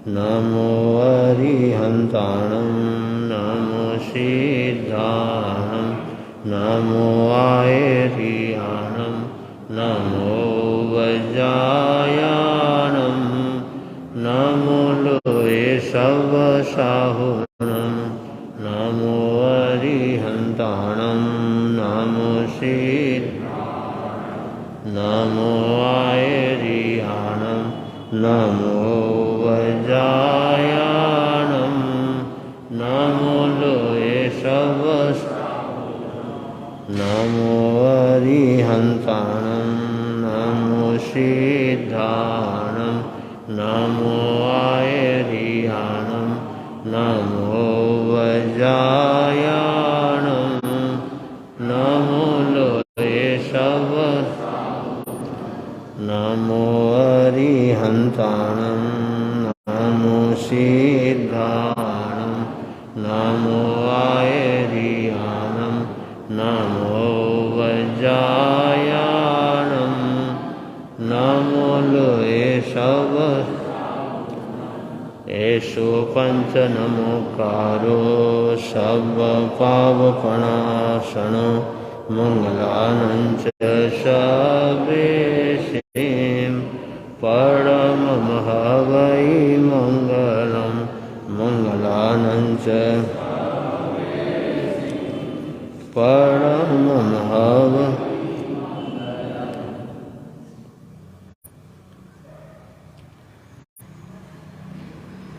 नमो अरिहन्ताणं नमो सिद्धाणं नमो आयर्याणं नमो वज्रायाणं नमो लोये सवसाहुणं नमो अरिहन्ताणं नमो नमो आयर्याणं नमो वज्रायाणं नमो लोये नमो अरिहन्ताणं नमो सिद्धाणं नमो आयर्याणं नमो वज्रायाणं नमो लोये नमो अरिहन्ताणं नमो सिद्धाणं नमो आयर्याणं नमो वज्रायाणं नमो लोये एषो पञ्चनमोकारो सर्वपापप्रणाशनो मङ्गलानञ्च सर्वेषां परमं वै मङ्गलं मङ्गलानञ्च परमं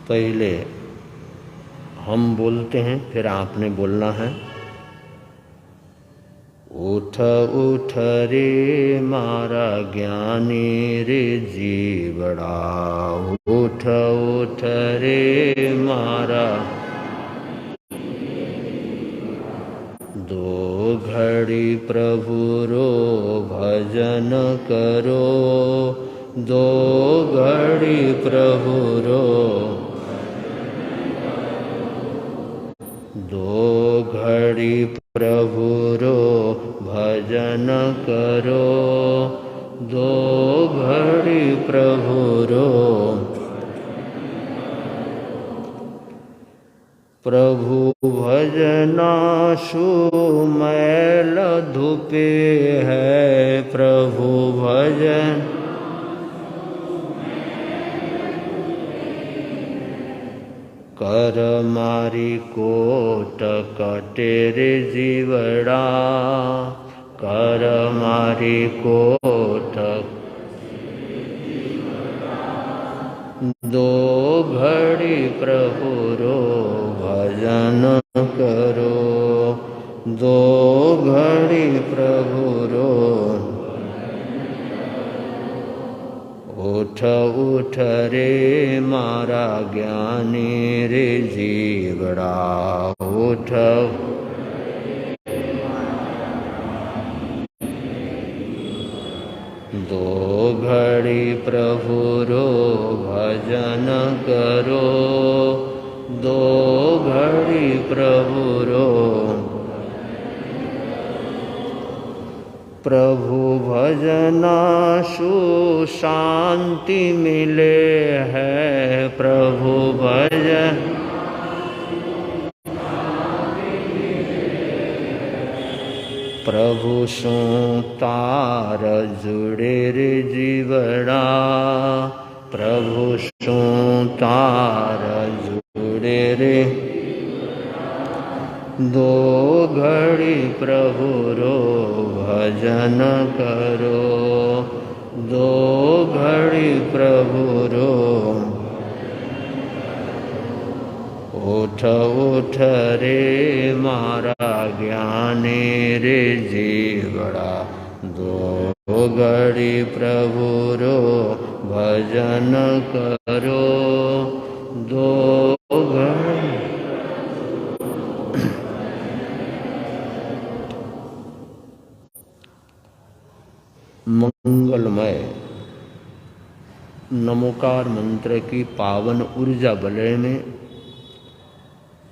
पहले हम बोलते हैं, फिर आपने बोलना है। उठ उठ रे मारा ज्ञानी रे जीवड़ा, उठ उठ रे मारा। दो घड़ी प्रभु रो भजन करो, दो घड़ी प्रभु रो, दो घड़ी प्रभु रो भजन करो, दो घड़ी प्रभु रो। प्रभु भजना सुमैल धुपे है, प्रभु भजन कर मारी कोट कटेरे जीवड़ा, कर मारी कोट। दो घड़ी प्रभु रो भजन करो, दो घड़ी प्रभु रो। उठ उठ रे मारा ज्ञानी रे जीवड़ा, उठ। दो घड़ी प्रभु रो भजन करो, दो घड़ी प्रभु रो। प्रभु भजना सु शांति मिले है, प्रभु भजन प्रभु सो तार जुड़े रे जीवड़ा, प्रभु सो तार जुड़े रे। दो घड़ी प्रभु रो भजन करो, दो घड़ी प्रभु रो। उठ उठ रे मारा ज्ञानी रे जीवड़ा, दो घड़ी प्रभु रो भजन करो, दो घड़ी। मंगलमय नमोकार मंत्र की पावन ऊर्जा वलय में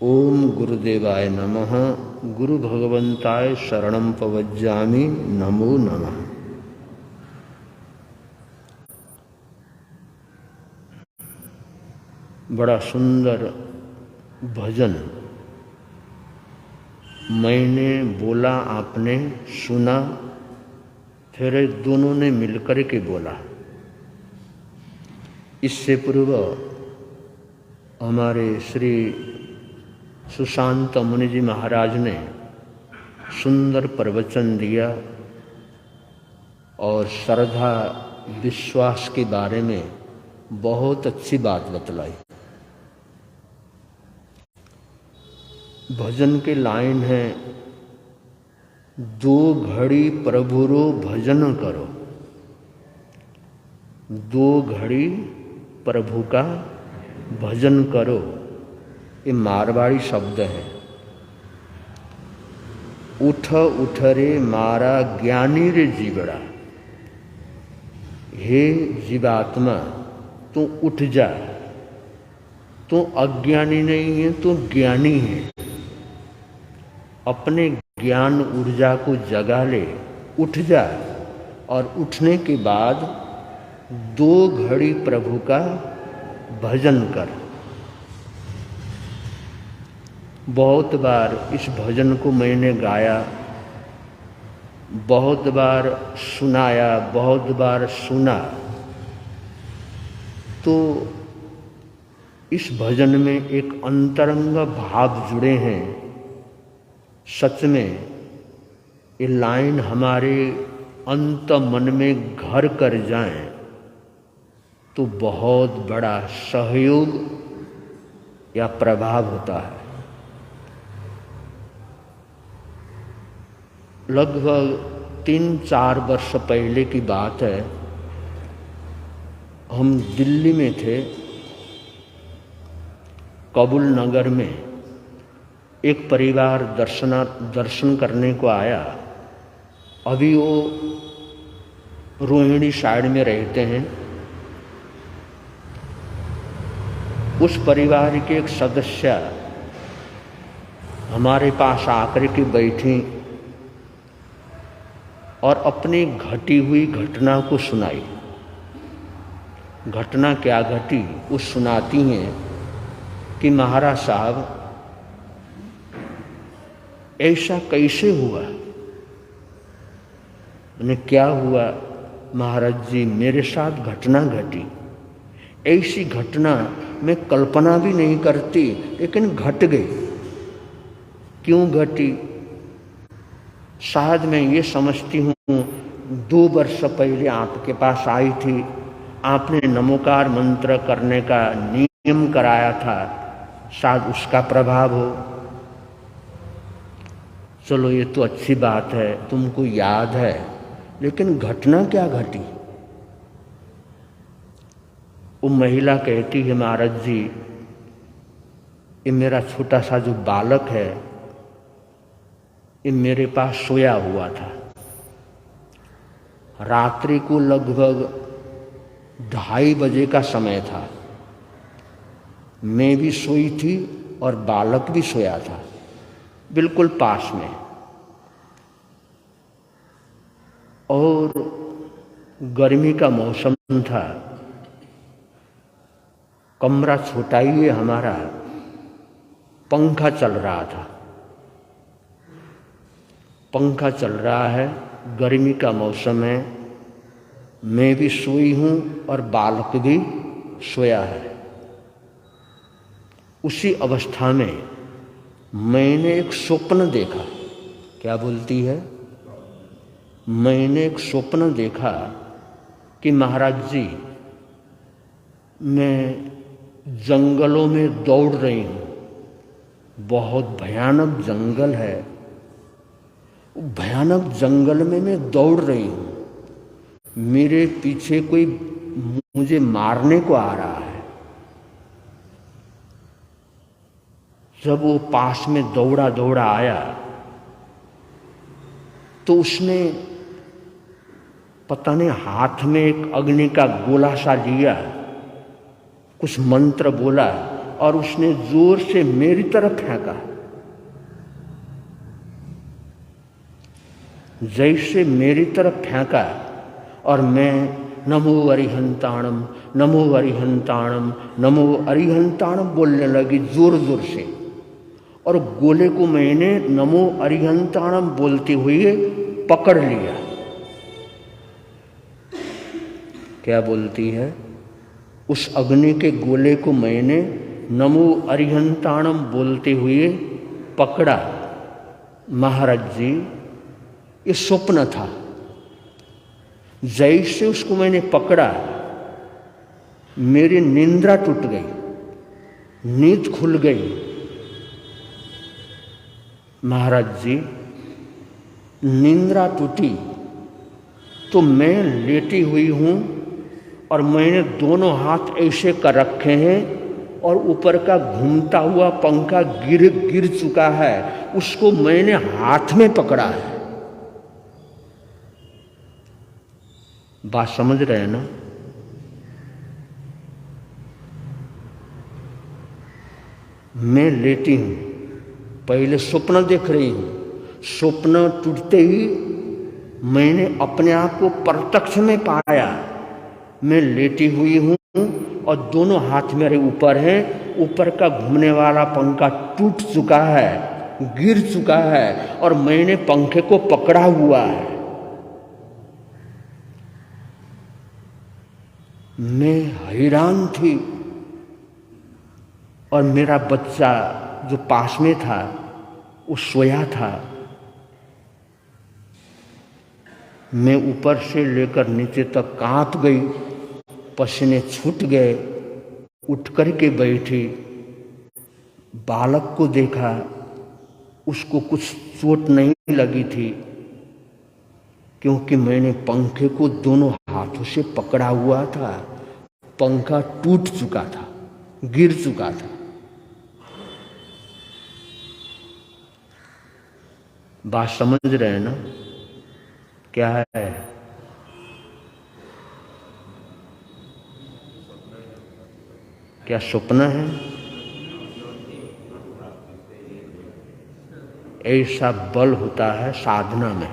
ओम गुरुदेवाय नमः, गुरु भगवंताय शरणं पवज्जामि, नमो नमः। बड़ा सुंदर भजन मैंने बोला, आपने सुना, फिर दोनों ने मिलकर के बोला। इससे पूर्व हमारे श्री सुशांत मुनि जी महाराज ने सुंदर प्रवचन दिया और श्रद्धा विश्वास के बारे में बहुत अच्छी बात बतलाई। भजन के लाइन है, दो घड़ी प्रभुरो भजन करो। दो घड़ी प्रभु का भजन करो, ये मारवाड़ी शब्द है। उठ उठ रे मारा ज्ञानी रे जीवड़ा, हे जीवात्मा तू उठ जा, तू अज्ञानी नहीं है, तू ज्ञानी है। अपने ज्ञान ऊर्जा को जगा ले, उठ जा और उठने के बाद दो घड़ी प्रभु का भजन कर। बहुत बार इस भजन को मैंने गाया, बहुत बार सुनाया, बहुत बार सुना, तो इस भजन में एक अंतरंग भाव जुड़े हैं। सच में ये लाइन हमारे अंत मन में घर कर जाएं तो बहुत बड़ा सहयोग या प्रभाव होता है। लगभग 3-4 वर्ष पहले की बात है। हम दिल्ली में थे, कबूल नगर में एक परिवार दर्शन करने को आया। अभी वो रोहिणी साइड में रहते हैं। उस परिवार के एक सदस्य हमारे पास आकर के बैठी और अपनी घटी हुई घटना को सुनाई। घटना क्या घटी वो सुनाती हैं कि महाराज साहब ऐसा कैसे हुआ। मैंने क्या हुआ? महाराज जी मेरे साथ घटना घटी, ऐसी घटना मैं कल्पना भी नहीं करती, लेकिन घट गई। क्यों घटी? शायद मैं ये समझती हूँ 2 वर्ष पहले आपके पास आई थी, आपने नमोकार मंत्र करने का नियम कराया था, शायद उसका प्रभाव हो। चलो ये तो अच्छी बात है, तुमको याद है, लेकिन घटना क्या घटी? वो महिला कहती है, महाराज जी ये मेरा छोटा सा जो बालक है ये मेरे पास सोया हुआ था। रात्रि को लगभग 2:30 बजे का समय था। मैं भी सोई थी और बालक भी सोया था, बिल्कुल पास में। और गर्मी का मौसम था, कमरा छोटा ही है हमारा, पंखा चल रहा था। पंखा चल रहा है, गर्मी का मौसम है, मैं भी सोई हूँ और बालक भी सोया है। उसी अवस्था में मैंने एक स्वप्न देखा। क्या बोलती है? मैंने एक स्वप्न देखा कि महाराज जी मैं जंगलों में दौड़ रही हूँ, बहुत भयानक जंगल है, भयानक जंगल में मैं दौड़ रही हूँ, मेरे पीछे कोई मुझे मारने को आ रहा है। जब वो पास में दौड़ा दौड़ा आया तो उसने पता नहीं हाथ में एक अग्नि का गोला सा लिया, कुछ मंत्र बोला और उसने जोर से मेरी तरफ फेंका। जैसे मेरी तरफ फेंका और मैं नमो अरिहंताणम, नमो अरिहंताणम, नमो अरिहंताणम बोलने लगी जोर जोर से। और गोले को मैंने नमो अरिहंताणम बोलते हुए पकड़ लिया। क्या बोलती है? उस अग्नि के गोले को मैंने नमो अरिहंताणम बोलते हुए पकड़ा। महाराज जी, ये स्वप्न था। जैसे उसको मैंने पकड़ा, मेरी निंद्रा टूट गई, नींद खुल गई। महाराज जी, निंद्रा टूटी तो मैं लेटी हुई हूं और मैंने दोनों हाथ ऐसे कर रखे हैं और ऊपर का घूमता हुआ पंखा गिर चुका है, उसको मैंने हाथ में पकड़ा है। बात समझ रहे हैं ना? मैं लेटी हूं, पहले स्वप्न देख रही हूं। स्वप्न टूटते ही मैंने अपने आप को प्रत्यक्ष में पाया। मैं लेटी हुई हूं और दोनों हाथ मेरे ऊपर हैं। ऊपर का घूमने वाला पंखा टूट चुका है, गिर चुका है और मैंने पंखे को पकड़ा हुआ है। मैं हैरान थी और मेरा बच्चा जो पास में था वो सोया था। मैं ऊपर से लेकर नीचे तक कांप गई, पसीने छूट गए। उठ कर के बैठी, बालक को देखा, उसको कुछ चोट नहीं लगी थी क्योंकि मैंने पंखे को दोनों हाथों से पकड़ा हुआ था। पंखा टूट चुका था, गिर चुका था। बात समझ रहे हैं ना? क्या है? क्या स्वप्न है? ऐसा बल होता है साधना में।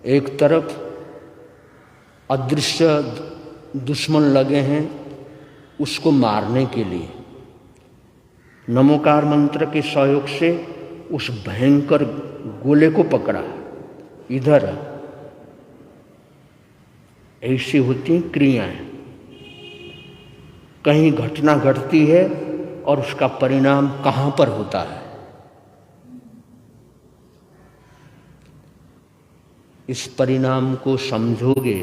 एक तरफ अदृश्य दुश्मन लगे हैं उसको मारने के लिए, नमोकार मंत्र के सहयोग से उस भयंकर गोले को पकड़ा। इधर ऐसी होती क्रियाएं। कहीं घटना घटती है और उसका परिणाम कहां पर होता है, इस परिणाम को समझोगे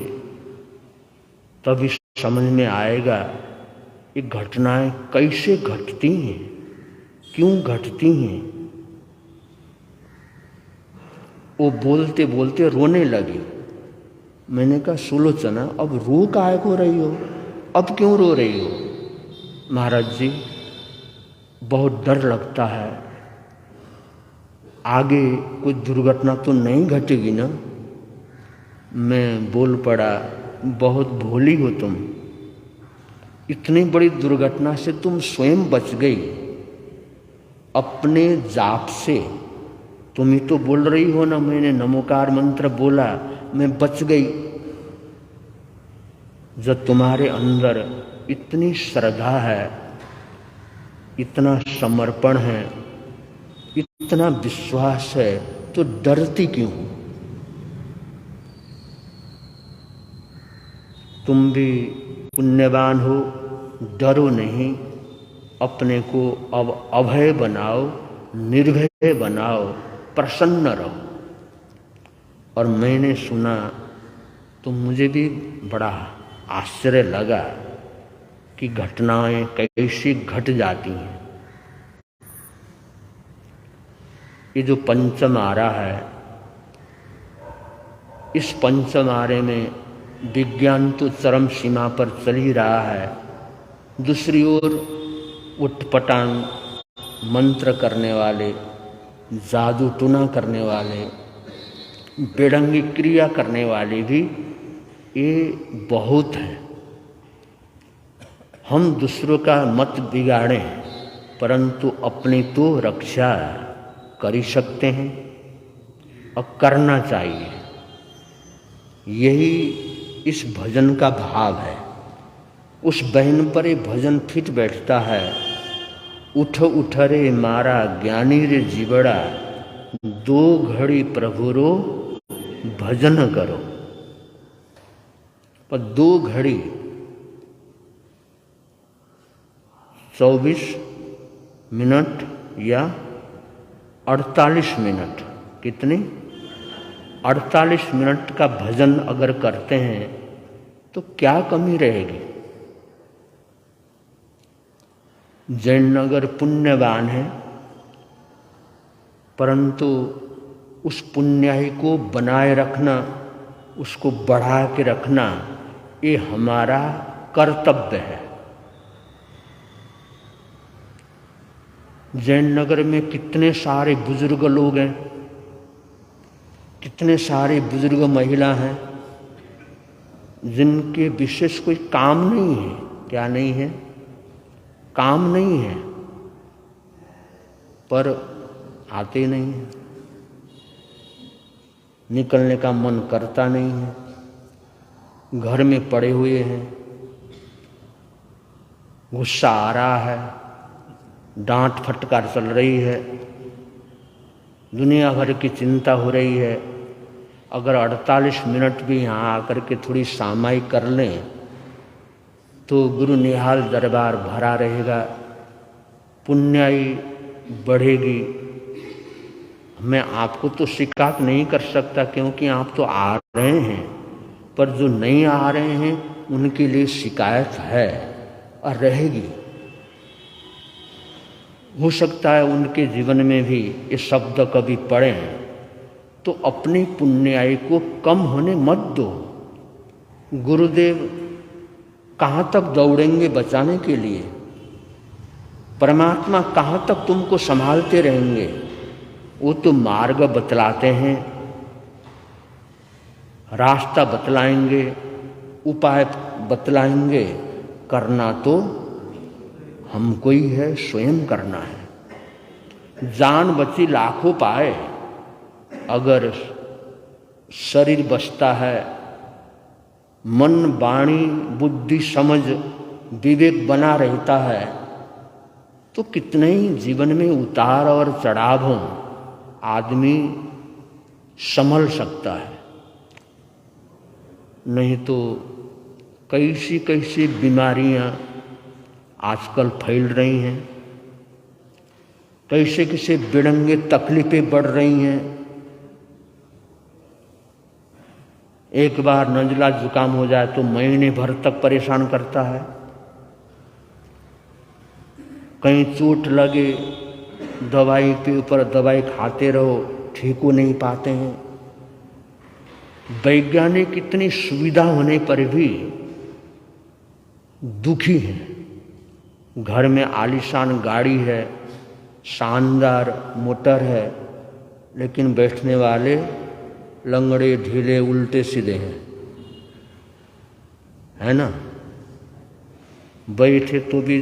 तभी समझ में आएगा ये घटनाएं कैसे घटती हैं, क्यों घटती हैं। वो बोलते बोलते रोने लगी। मैंने कहा सुलोचना, अब रो काहे को रही हो, अब क्यों रो रही हो? महाराज जी, बहुत डर लगता है, आगे कोई दुर्घटना तो नहीं घटेगी ना। मैं बोल पड़ा, बहुत भोली हो तुम, इतनी बड़ी दुर्घटना से तुम स्वयं बच गई अपने जाप से। तुम ही तो बोल रही हो ना, मैंने नमोकार मंत्र बोला, मैं बच गई। जब तुम्हारे अंदर इतनी श्रद्धा है, इतना समर्पण है, इतना विश्वास है, तो डरती क्यों? तुम भी पुण्यवान हो, डरो नहीं, अपने को अब अभय बनाओ, निर्भय बनाओ, प्रसन्न रहो। और मैंने सुना तो मुझे भी बड़ा आश्चर्य लगा कि घटनाएं कैसी घट जाती हैं। ये जो पंचम आरा है, इस पंचम आरे में विज्ञान तो चरम सीमा पर चल ही रहा है, दूसरी ओर उटपटांग मंत्र करने वाले, जादू टूना करने वाले, बेढंगी क्रिया करने वाले भी ये बहुत हैं। हम दूसरों का मत बिगाड़ें, परंतु अपनी तो रक्षा कर ही सकते हैं और करना चाहिए। यही इस भजन का भाव है। उस बहन पर ये भजन फिट बैठता है। उठ उठ रे मारा ज्ञानी रे जीवड़ा, दो घड़ी प्रभु रो भजन करो। पर 2 घड़ी 24 मिनट या 48 मिनट, कितनी 48 मिनट का भजन अगर करते हैं तो क्या कमी रहेगी। जयनगर पुण्यवान है, परंतु उस पुण्याई को बनाए रखना, उसको बढ़ा के रखना, ये हमारा कर्तव्य है। जयनगर में कितने सारे बुजुर्ग लोग हैं, कितने सारे बुजुर्ग महिला हैं जिनके विशेष कोई काम नहीं है। क्या नहीं है? काम नहीं है, पर आते नहीं है, निकलने का मन करता नहीं है, घर में पड़े हुए हैं, गुस्सा आ रहा है, डांट फटकार चल रही है, दुनिया भर की चिंता हो रही है। अगर 48 मिनट भी यहाँ आकर के थोड़ी सामायिक कर लें तो गुरु निहाल दरबार भरा रहेगा, पुण्याई बढ़ेगी। मैं आपको तो शिकायत नहीं कर सकता क्योंकि आप तो आ रहे हैं, पर जो नहीं आ रहे हैं उनके लिए शिकायत है और रहेगी। हो सकता है उनके जीवन में भी ये शब्द कभी पढ़े, तो अपनी पुण्याई को कम होने मत दो। गुरुदेव कहाँ तक दौड़ेंगे बचाने के लिए? परमात्मा कहाँ तक तुमको संभालते रहेंगे? वो तो मार्ग बतलाते हैं, रास्ता बतलाएंगे, उपाय बतलाएंगे, करना तो हमको ही है, स्वयं करना है। जान बची लाखों पाए, अगर शरीर बचता है, मन वाणी बुद्धि समझ विवेक बना रहता है, तो कितने ही जीवन में उतार और चढ़ाव हों, आदमी संभल सकता है। नहीं तो कैसी कैसी बीमारियां आजकल फैल रही हैं, कैसे कैसे बेढंगे तकलीफें बढ़ रही हैं। एक बार नजला जुकाम हो जाए तो महीने भर तक परेशान करता है, कहीं चोट लगे दवाई के ऊपर दवाई खाते रहो, ठीक हो नहीं पाते हैं। वैज्ञानिक इतनी सुविधा होने पर भी दुखी हैं। घर में आलीशान गाड़ी है, शानदार मोटर है, लेकिन बैठने वाले लंगड़े ढीले उल्टे सीधे हैं, है ना। बैठे तो भी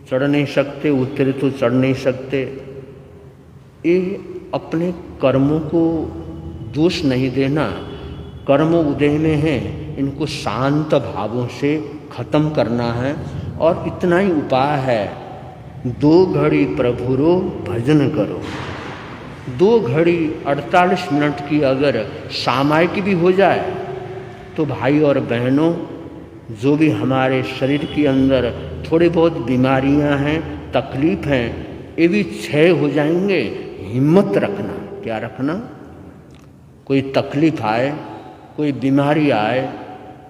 चढ़ नहीं सकते, उतरे तो चढ़ नहीं सकते। ये अपने कर्मों को दोष नहीं देना, कर्म उदय में है, इनको शांत भावों से खत्म करना है। और इतना ही उपाय है, 2 घड़ी प्रभु रो भजन करो। 2 घड़ी 48 मिनट की अगर सामायिक भी हो जाए तो भाई और बहनों, जो भी हमारे शरीर के अंदर थोड़ी बहुत बीमारियां हैं, तकलीफ हैं, ये भी क्षय हो जाएंगे। हिम्मत रखना। क्या रखना? कोई तकलीफ आए, कोई बीमारी आए,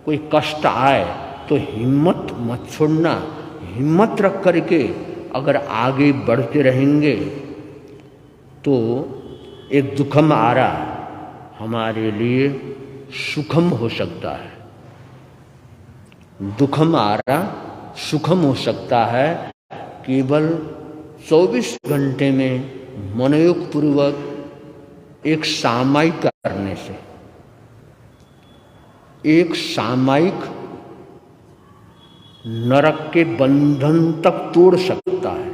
कोई कष्ट आए तो हिम्मत मत छोड़ना। हिम्मत रख करके अगर आगे बढ़ते रहेंगे तो एक दुखम आ रहा हमारे लिए सुखम हो सकता है। दुखम आ रहा सुखम हो सकता है केवल 24 घंटे में मनोयोग पूर्वक एक सामायिक करने से। एक सामायिक नरक के बंधन तक तोड़ सकता है।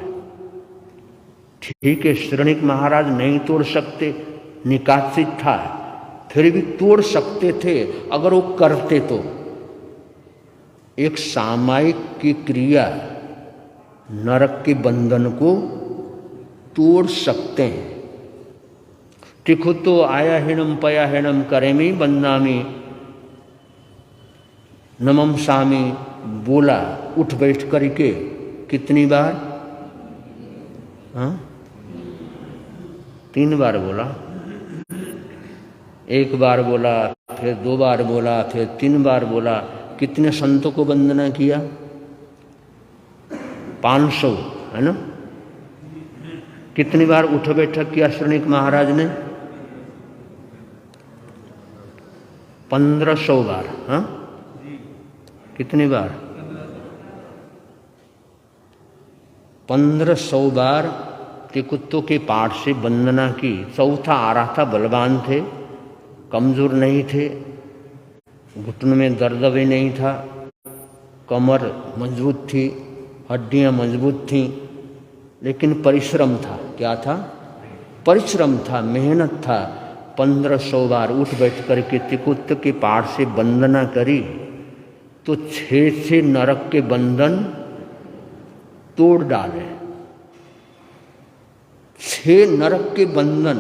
ठीक है, श्रवणिक महाराज नहीं तोड़ सकते, निकासित था, फिर भी तोड़ सकते थे अगर वो करते तो। एक सामायिक की क्रिया नरक के बंधन को तोड़ सकते हैं। टिखु तो आया हिणम पया हिणम करेमी बंदामी नमम सामी बोला उठ बैठ करके कितनी बार? हाँ, 3 बार बोला। 1 बार बोला, फिर 2 बार बोला, फिर 3 बार बोला। कितने संतों को वंदना किया? 500, है ना? कितनी बार उठ बैठक किया श्रवणिक महाराज ने? 1500 बार। हाँ, कितनी बार? 1500 बार कुत्तों के पाठ से वंदना की। चौथा आ रहा था, बलवान थे, कमजोर नहीं थे, घुटनों में दर्द भी नहीं था, कमर मजबूत थी, हड्डियां मजबूत थीं, लेकिन परिश्रम था। क्या था? परिश्रम था, मेहनत था। 1500 बार उठ बैठ करके तिकुत्त के पाठ से वंदना करी तो 6 नरक के बंधन तोड़ डाले। 6 नरक के बंधन,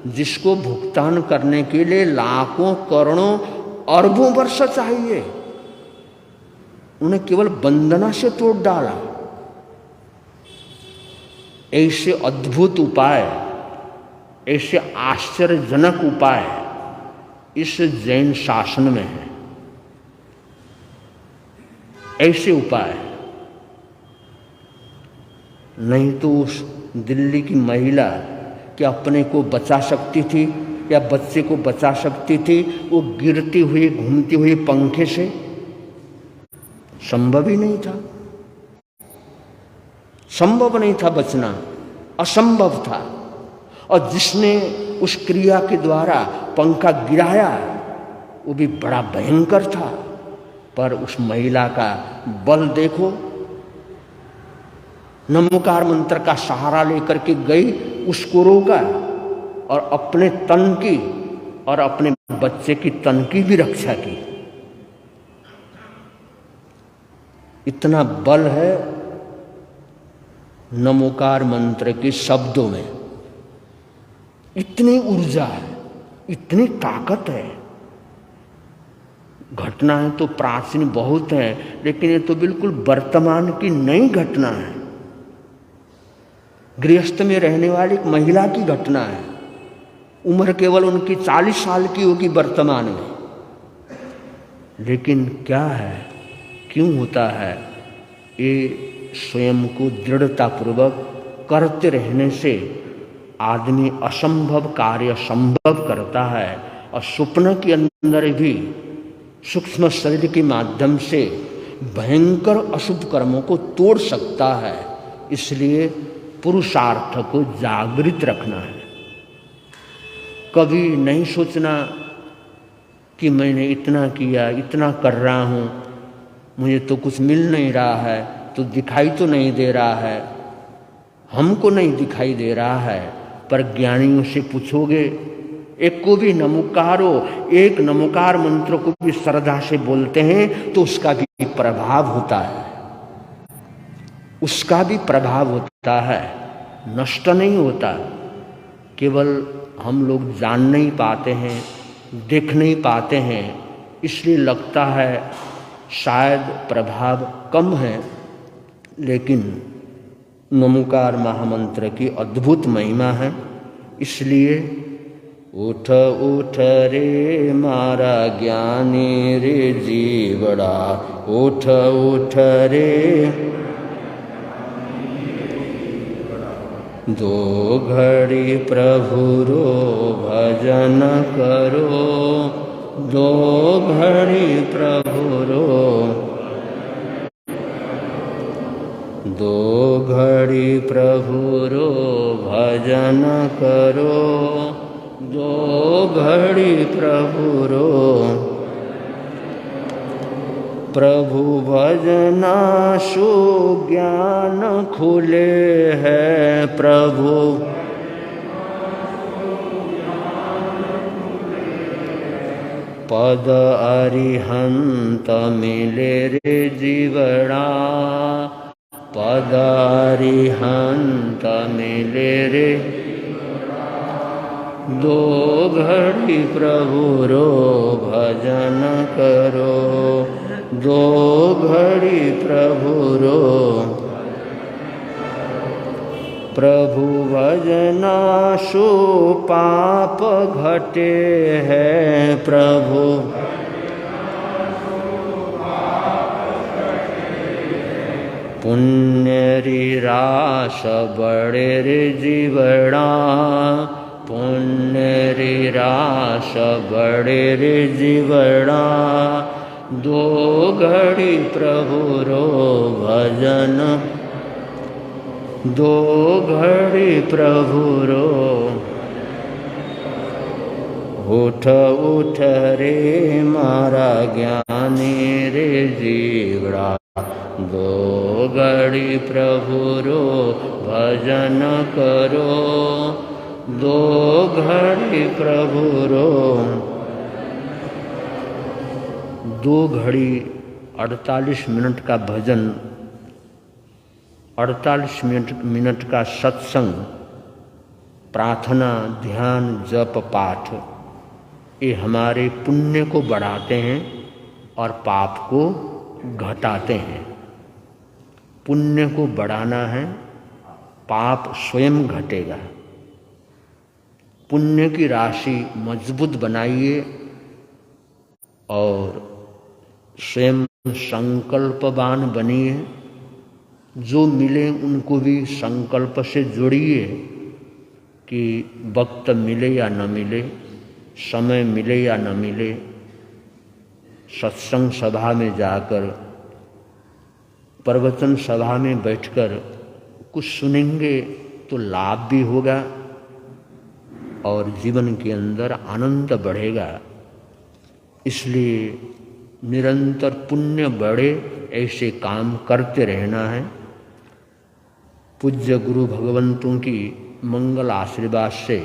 जिसको भुगतान करने के लिए लाखों करोड़ों अरबों वर्ष चाहिए, उन्हें केवल वंदना से तोड़ डाला। ऐसे अद्भुत उपाय, ऐसे आश्चर्यजनक उपाय इस जैन शासन में है। ऐसे उपाय नहीं तो उस दिल्ली की महिला क्या अपने को बचा सकती थी या बच्चे को बचा सकती थी? वो गिरती हुई घूमती हुई पंखे से संभव ही नहीं था, संभव नहीं था बचना, असंभव था। और जिसने उस क्रिया के द्वारा पंखा गिराया वो भी बड़ा भयंकर था, पर उस महिला का बल देखो। नमोकार मंत्र का सहारा लेकर के गई, उसको रोका और अपने तन की और अपने बच्चे की तन की भी रक्षा की। इतना बल है नमोकार मंत्र के शब्दों में, इतनी ऊर्जा है, इतनी ताकत है। घटनाएं तो प्राचीन बहुत हैं, लेकिन ये तो बिल्कुल वर्तमान की नई घटना है। गृहस्थ में रहने वाली एक महिला की घटना है। उम्र केवल उनकी 40 साल की होगी वर्तमान में, लेकिन क्या है, क्यों होता है? ये स्वयं को दृढ़तापूर्वक करते रहने से आदमी असंभव कार्य संभव करता है और स्वप्न के अंदर भी सूक्ष्म शरीर के माध्यम से भयंकर अशुभ कर्मों को तोड़ सकता है। इसलिए पुरुषार्थ को जागृत रखना है। कभी नहीं सोचना कि मैंने इतना किया, इतना कर रहा हूँ, मुझे तो कुछ मिल नहीं रहा है, तो दिखाई तो नहीं दे रहा है, हमको नहीं दिखाई दे रहा है। पर ज्ञानियों से पूछोगे, एक को भी नमोकारो, एक नमोकार मंत्र को भी श्रद्धा से बोलते हैं तो उसका भी प्रभाव होता है, उसका भी प्रभाव होता है, नष्ट नहीं होता। केवल हम लोग जान नहीं पाते हैं, देख नहीं पाते हैं, इसलिए लगता है शायद प्रभाव कम है। लेकिन नमोकार महामंत्र की अद्भुत महिमा है। इसलिए उठ उठ रे मारा ज्ञानी रे जीवड़ा, उठ उठ रे, दो घड़ी प्रभु रो भजन करो, दो घड़ी प्रभु रो, दो घड़ी प्रभु रो भजन करो, दो घड़ी प्रभु रो, प्रभु भजना सो ज्ञान खुले है, प्रभु पद अरिहंत मिले रे जीवड़ा, पद अरिहंत मिले रे। दो घड़ी प्रभु रो भजन करो, दो घड़ी प्रभु रो। प्रभु भजना सो पाप घटे है, प्रभु पुण्य रिरास बड़े रे जीवड़ा, पुण्य रिरास बड़े रे जीवड़ा। दो घड़ी प्रभु रो भजन, दो घड़ी प्रभु रो। उठ उठ रे मारा ज्ञानी रे जीवड़ा, दो घड़ी प्रभु रो भजन करो, दो घड़ी प्रभु रो। 2 घड़ी 48 मिनट का भजन, 48 मिनट का सत्संग, प्रार्थना, ध्यान, जप, पाठ, ये हमारे पुण्य को बढ़ाते हैं और पाप को घटाते हैं। पुण्य को बढ़ाना है, पाप स्वयं घटेगा। पुण्य की राशि मजबूत बनाइए और स्वयं संकल्पवान बनिए। जो मिले उनको भी संकल्प से जोड़िए कि वक्त मिले या न मिले, समय मिले या न मिले, सत्संग सभा में जाकर, प्रवचन सभा में बैठकर कुछ सुनेंगे तो लाभ भी होगा और जीवन के अंदर आनंद बढ़ेगा। इसलिए निरंतर पुण्य बढ़े ऐसे काम करते रहना है। पूज्य गुरु भगवंतों की मंगल आशीर्वाद से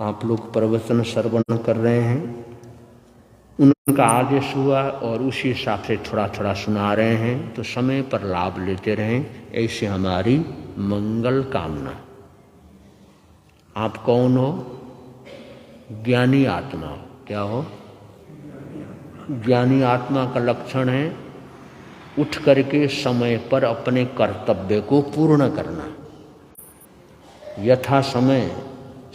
आप लोग प्रवचन श्रवण कर रहे हैं, उनका आदेश हुआ और उसी हिसाब से थोड़ा थोड़ा सुना रहे हैं, तो समय पर लाभ लेते रहें, ऐसे हमारी मंगल कामना। आप कौन हो? ज्ञानी आत्मा हो। क्या हो? ज्ञानी आत्मा का लक्षण है उठ करके समय पर अपने कर्तव्य को पूर्ण करना। यथा समय,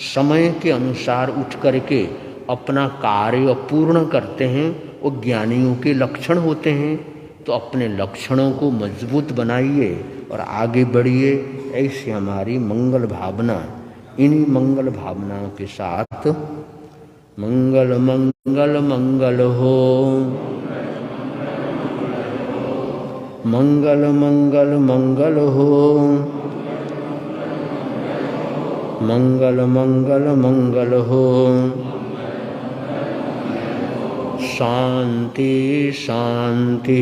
समय के अनुसार उठ करके अपना कार्य पूर्ण करते हैं, वो ज्ञानियों के लक्षण होते हैं। तो अपने लक्षणों को मजबूत बनाइए और आगे बढ़िए, ऐसी हमारी मंगल भावना। इन्हीं मंगल भावनाओं के साथ मंगल मंगल मंगल हो, मंगल मंगल मंगल हो, मंगल मंगल मंगल हो। शांति शांति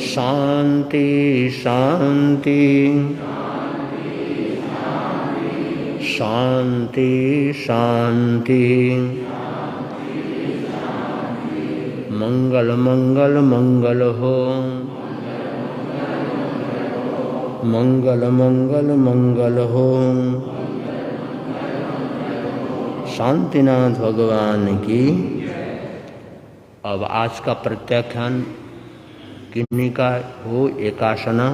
शांति शांति शांति शांति। मंगल मंगल मंगल हो, मंगल मंगल मंगल हो। शांतिनाथ भगवान की। अब आज का प्रत्याख्यान किन्हीं का हो? एकासना।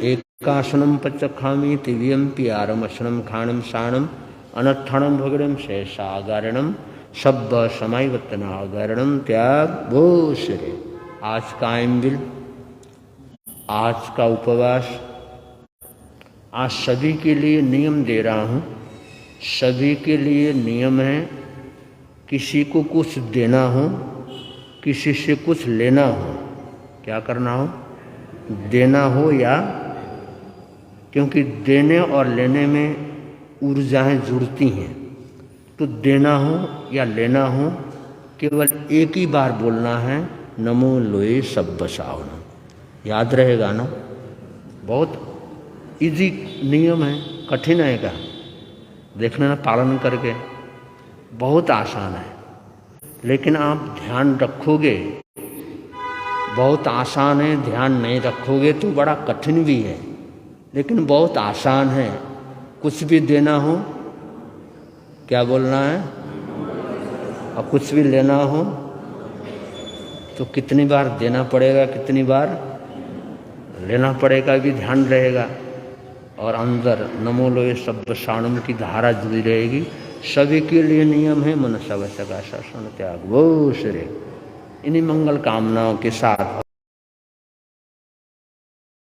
एकासनम पचखामी तिव्यम पियारमशनम खाणम साणम अनत्थणम भगड़म शेषागारणम शब्द समायवतनागारणम त्याग भूषरे। आज का एम्बिल, आज का उपवास, आज सभी के लिए नियम दे रहा हूँ। सभी के लिए नियम है, किसी को कुछ देना हो, किसी से कुछ लेना हो, क्या करना हो? देना हो या, क्योंकि देने और लेने में ऊर्जाएं जुड़ती हैं। तो देना हो या लेना हो, केवल एक ही बार बोलना है, नमो लोए सब बसावना। याद रहेगा ना? बहुत इजी नियम है, कठिन है क्या? देखने ना पालन करके, बहुत आसान है। लेकिन आप ध्यान रखोगे, बहुत आसान है, ध्यान नहीं रखोगे तो बड़ा कठिन भी है, लेकिन बहुत आसान है। कुछ भी देना हो, क्या बोलना है, और कुछ भी लेना हो तो कितनी बार देना पड़ेगा, कितनी बार लेना पड़ेगा भी ध्यान रहेगा। और अंदर नमो लोय शब्द साणुम की धारा जुड़ी रहेगी। सभी के लिए नियम है मन सब सगा शासन त्याग। वो श्री इन्हीं मंगल कामनाओं के साथ